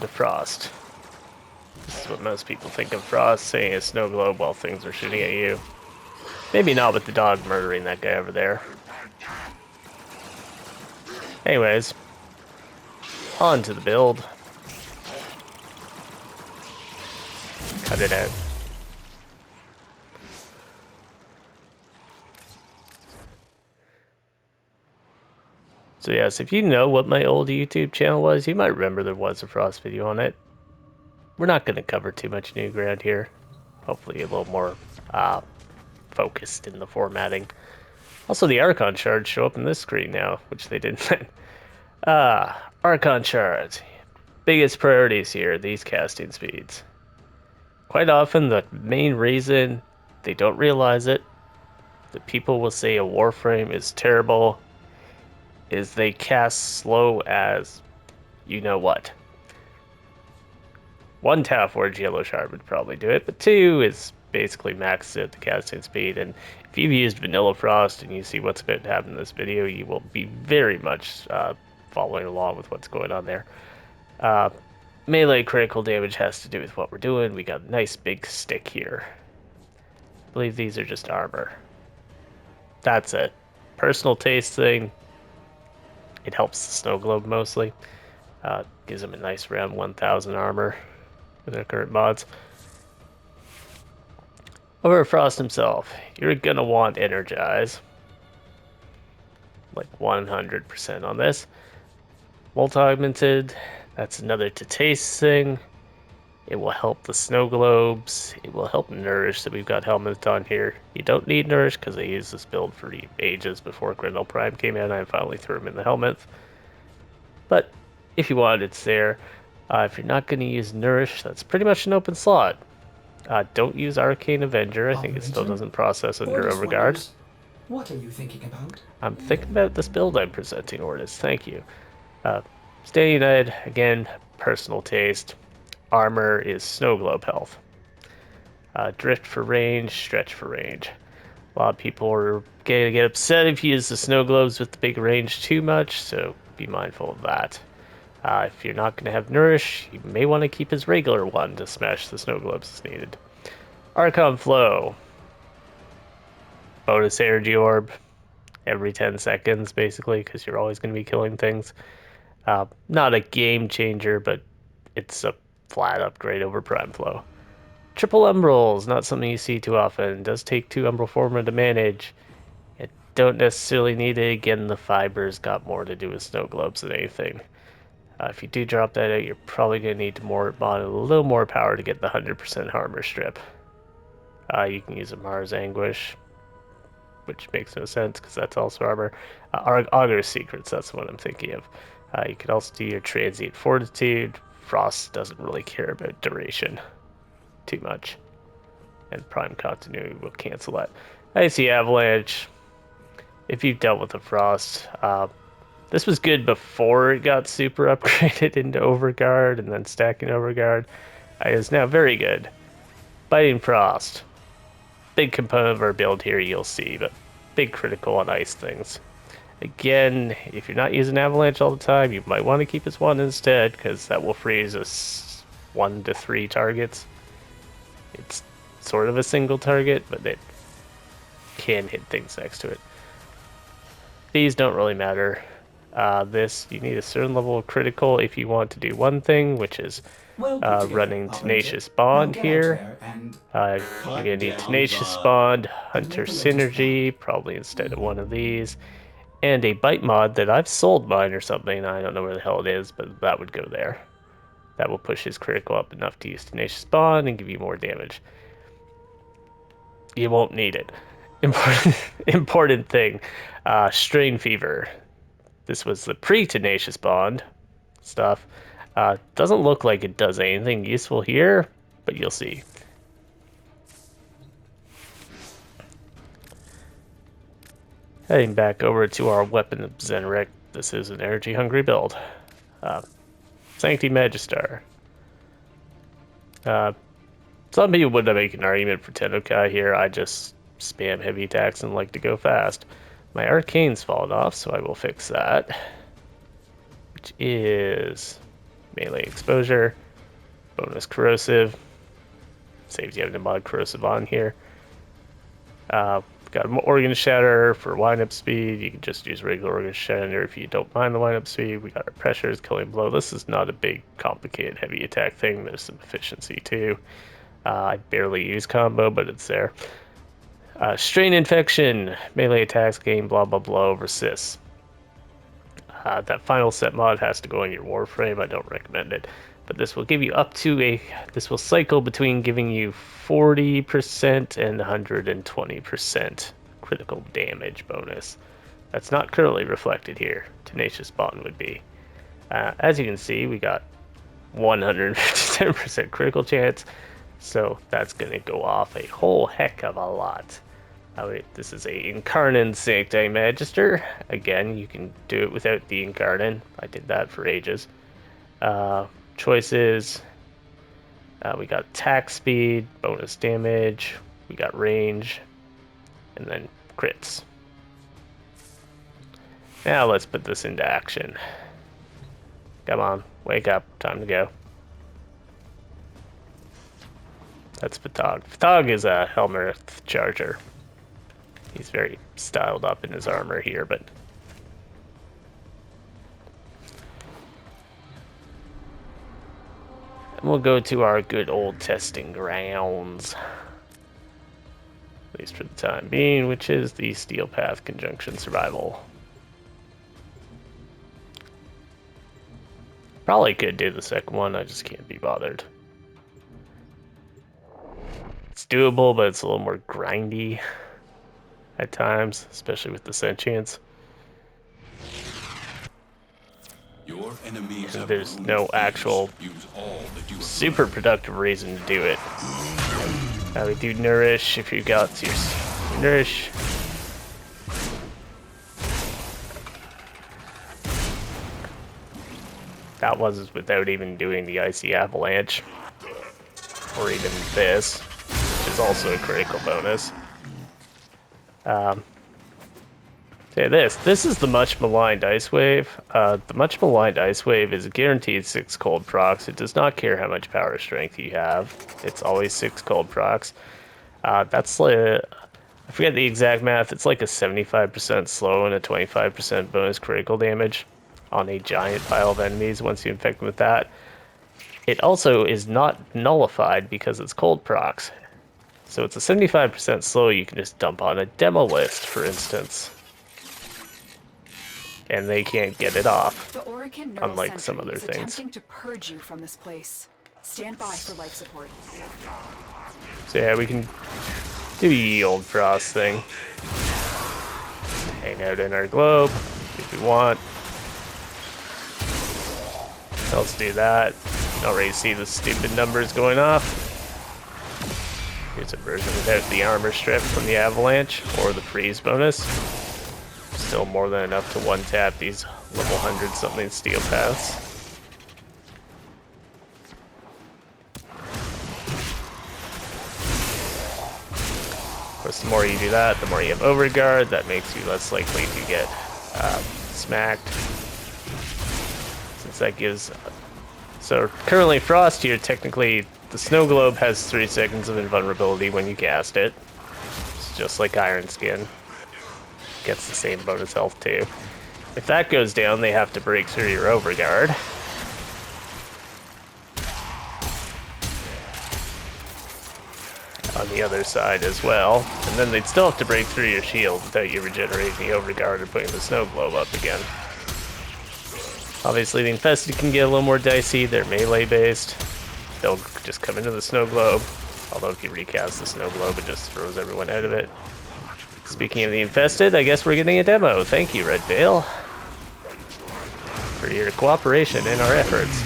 The Frost. This is what most people think of Frost, saying a snow globe while things are shooting at you. Maybe not with the dog murdering that guy over there. Anyways, on to the build. Cut it out. So yes, if you know what my old YouTube channel was, you might remember there was a Frost video on it. We're not going to cover too much new ground here. Hopefully a little more focused in the formatting. Also, the Archon shards show up in this screen now, which they didn't then. Archon shards. Biggest priorities here, these casting speeds. Quite often, the main reason they don't realize it, that people will say a Warframe is terrible, is they cast slow as you know what. One Tau Forge Yellow Shard would probably do it, but two is basically maxed out the casting speed. And if you've used Vanilla Frost and you see what's about to happen in this video, you will be very much following along with what's going on there. Melee critical damage has to do with what we're doing. We got a nice big stick here. I believe these are just armor. That's a personal taste thing. It helps the snow globe mostly. Gives them a nice round 1000 armor with their current mods. Over Frost himself, you're gonna want Energize. Like 100% on this. Multi-augmented, that's another to taste thing. It will help the snow globes. It will help Nourish, so we've got helmets on here. You don't need Nourish because I used this build for ages before Grendel Prime came out. I finally threw him in the helmets. But if you want, it's there. If you're not going to use Nourish, that's pretty much an open slot. Don't use Arcane Avenger. I think it still doesn't process under Overguard. What are you thinking about? I'm thinking about this build I'm presenting, Ordis. Thank you. Stay United, again, personal taste. Armor is Snow Globe health. Drift for range, stretch for range. A lot of people are going to get upset if you use the Snow Globes with the big range too much, so be mindful of that. If you're not going to have Nourish, you may want to keep his regular one to smash the Snow Globes as needed. Archon Flow. Bonus energy orb every 10 seconds, basically, because you're always going to be killing things. Not a game changer, but it's a flat upgrade over Prime Flow. Triple Umbrals, not something you see too often. It does take 2 Umbral Forma to manage. You don't necessarily need it. Again, the fibers got more to do with snow globes than anything. If you do drop that out, you're probably going to need to mod a little more power to get the 100% armor strip. You can use a Mars Anguish, which makes no sense because that's also armor. Augur's Secrets, that's what I'm thinking of. You could also do your Transient Fortitude. Frost doesn't really care about duration too much. And Prime Continuity will cancel that. Icy Avalanche. If you've dealt with the Frost, this was good before it got super upgraded into Overguard and then stacking Overguard. It is now very good. Biting Frost. Big component of our build here, you'll see, but big critical on ice things. Again, if you're not using Avalanche all the time, you might want to keep this one instead, because that will freeze us 1 to 3 targets. It's sort of a single target, but it can hit things next to it. These don't really matter. This, you need a certain level of critical if you want to do one thing, which is running Tenacious Bond here. You're going to need Tenacious Bond, Hunter Synergy, probably instead of one of these, and a Bite mod that I've sold mine or something. I don't know where the hell it is, but that would go there. That will push his critical up enough to use Tenacious Bond and give you more damage. You won't need it. Important thing. Strain Fever. This was the pre-Tenacious Bond stuff. Doesn't look like it does anything useful here, but you'll see. Heading back over to our Weapon of Zenric. This is an energy-hungry build. Sanctity Magister. Some people would make an argument for Tennokai here. I just spam heavy attacks and like to go fast. My Arcane's fallen off, so I will fix that. Which is melee exposure, bonus corrosive, saves you having to mod corrosive on here. Got an organ shatter for wind-up speed. You can just use regular organ shatter if you don't mind the wind-up speed. We got our pressures, killing blow. This is not a big, complicated, heavy attack thing. There's some efficiency too. I barely use combo, but it's there. Strain infection, melee attacks gain blah blah blah over sis. That final set mod has to go in your Warframe. I don't recommend it. But this will give you up to a... This will cycle between giving you 40% and 120% critical damage bonus. That's not currently reflected here. Tenacious Bond would be. As you can see, we got 157% critical chance. So that's going to go off a whole heck of a lot. This is a Incarnon Sancti Magister. Again, you can do it without the Incarnon. I did that for ages. Choices. We got attack speed, bonus damage. We got range. And then crits. Now let's put this into action. Come on, wake up. Time to go. That's Fatog. Fatog is a Helmerith Charger. He's very styled up in his armor here, but... And we'll go to our good old testing grounds. At least for the time being, which is the Steel Path Conjunction Survival. Probably could do the second one, I just can't be bothered. It's doable, but it's a little more grindy at times, especially with the sentience. Your enemies And there's no actual super productive reason to do it. We do nourish if you got your nourish. That was without even doing the icy avalanche, or even this, which is also a critical bonus. Say this is the much maligned ice wave. The much maligned ice wave is guaranteed 6 cold procs. It does not care how much power strength you have. It's always 6 cold procs. That's like, I forget the exact math. It's like a 75% slow and a 25% bonus critical damage on a giant pile of enemies once you infect them with that. It also is not nullified because it's cold procs. So it's a 75% slow you can just dump on a demo list, for instance. And they can't get it off, unlike some other things. Attempting to purge you from this place. Stand by for life support. So yeah, we can do the old Frost thing. Hang out in our globe if we want. Let's do that. Already see the stupid numbers going off. Here's a version without the armor strip from the avalanche or the freeze bonus. Still more than enough to one-tap these level 100-something steel paths. Of course, the more you do that, the more you have overguard. That makes you less likely to get smacked. Since that gives... So currently Frost here, technically, the snow globe has 3 seconds of invulnerability when you cast it. It's just like Iron Skin. Gets the same bonus health too. If that goes down, they have to break through your overguard. On the other side as well. And then they'd still have to break through your shield without you regenerating the overguard or putting the snow globe up again. Obviously the infested can get a little more dicey. They're melee based. They'll just come into the snow globe. Although if you recast the snow globe, it just throws everyone out of it. Speaking of the infested, I guess we're getting a demo. Thank you, Red Veil, for your cooperation in our efforts.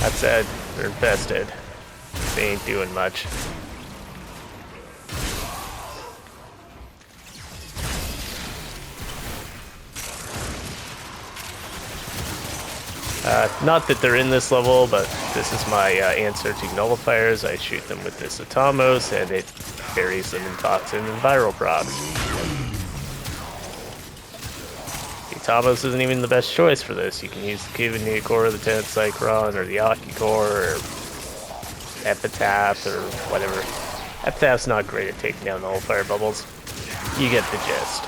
That said, they're infested. They ain't doing much. Not that they're in this level, but this is my answer to nullifiers. I shoot them with this Atamos, and it buries them in toxin and viral procs. The Tamos isn't even the best choice for this. You can use the Kuvenir Core, or the Cyclone, or the Aki Core, or Epitaph, or whatever. Epitaph's not great at taking down all fire bubbles. You get the gist.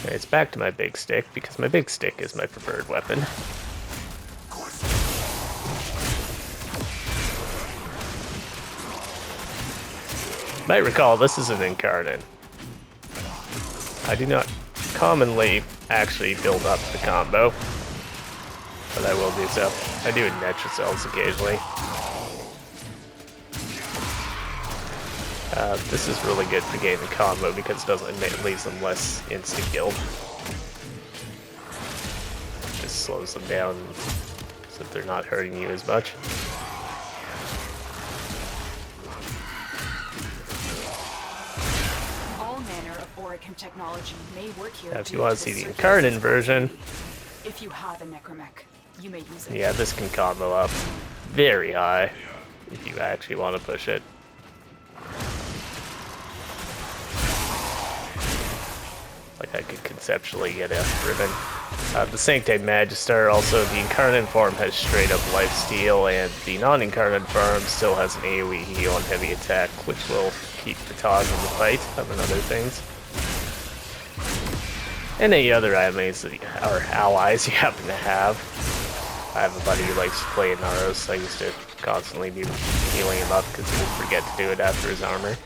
It's back to my big stick, because my big stick is my preferred weapon. Might recall, this is an incarnate. I do not commonly actually build up the combo, but I will do so. I do it in Netrocells occasionally. This is really good for getting the combo because it leaves them less insta-kill. Just slows them down so they're not hurting you as much. All manner of Oricam technology may work here. Now, if you want to see the incarnate version, if you have a necromech, you may use it. yeah, this can combo up very high if you actually want to push it. Like I could conceptually get a ribbon. The Sanctite Magister, also the Incarnate form has straight up lifesteal, and the non-Incarnate form still has an AoE heal and heavy attack, which will keep the Tog in the fight, among other things. And any other enemies or allies you happen to have. I have a buddy who likes to play Inaros. I used to constantly be healing him up because he would forget to do it after his armor.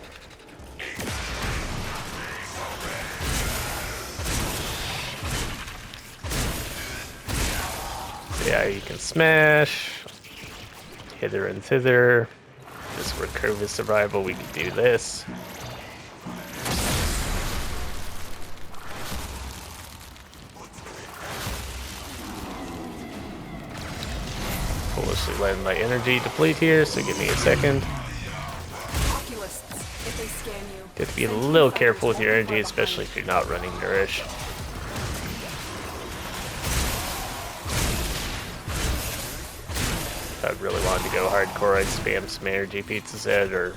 Yeah, you can smash, hither and thither. Just for curve survival, we can do this. Foolishly letting my energy deplete here, so give me a second. You have to be a little careful with your energy, especially if you're not running Nourish. If I really wanted to go hardcore, I'd spam some energy Pizza's Head, or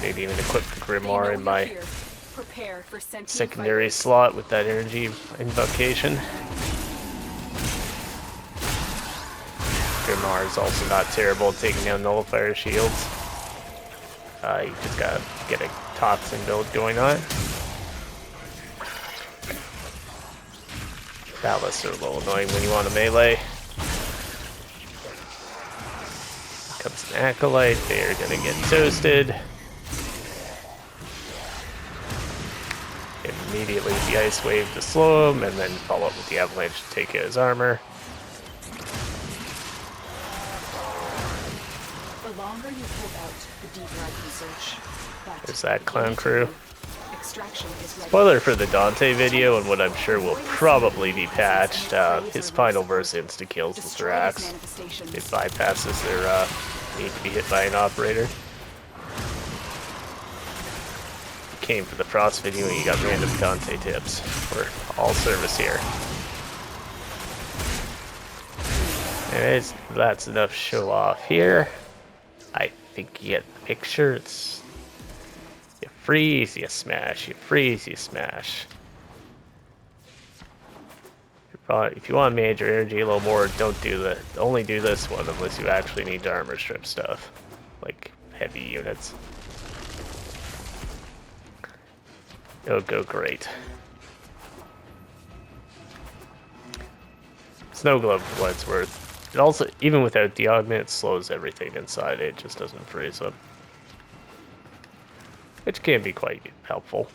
maybe even equip the Grimoire in my secondary slot with that energy invocation. Grimoire is also not terrible at taking down nullifier shields. You just gotta get a toxin build going on. Ballasts are a little annoying when you want a melee. Comes an Acolyte, they're gonna get toasted. Immediately the Ice Wave to slow him, and then follow up with the Avalanche to take his armor. The longer you hold out, the deeper I can search. There's that clown crew. Extraction is ready. Spoiler for the Dante video, and what I'm sure will probably be patched. His final verse insta-kills the Thrax. It bypasses their need to be hit by an operator. Came for the Frost video and you got random Dante tips. We're all service here. Anyways, that's enough show off here. I think you get the picture. It's you freeze, you smash, you freeze, you smash. If you want to manage your energy a little more, don't do the only do this one unless you actually need to armor strip stuff, like heavy units. It'll go great. Snow Glove, for what it's worth. It also, even without the augment, it slows everything inside it. It just doesn't freeze up, which can be quite helpful.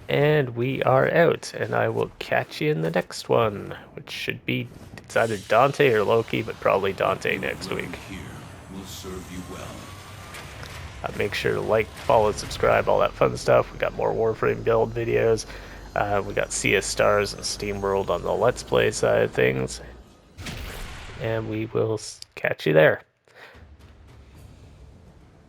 And we are out, and I will catch you in the next one, which should be, it's either Dante or Loki, but probably Dante next week. Here will serve you well. Make sure to like, follow, subscribe, all that fun stuff. We got more Warframe build videos. We got CS Stars and SteamWorld on the Let's Play side of things. And we will catch you there.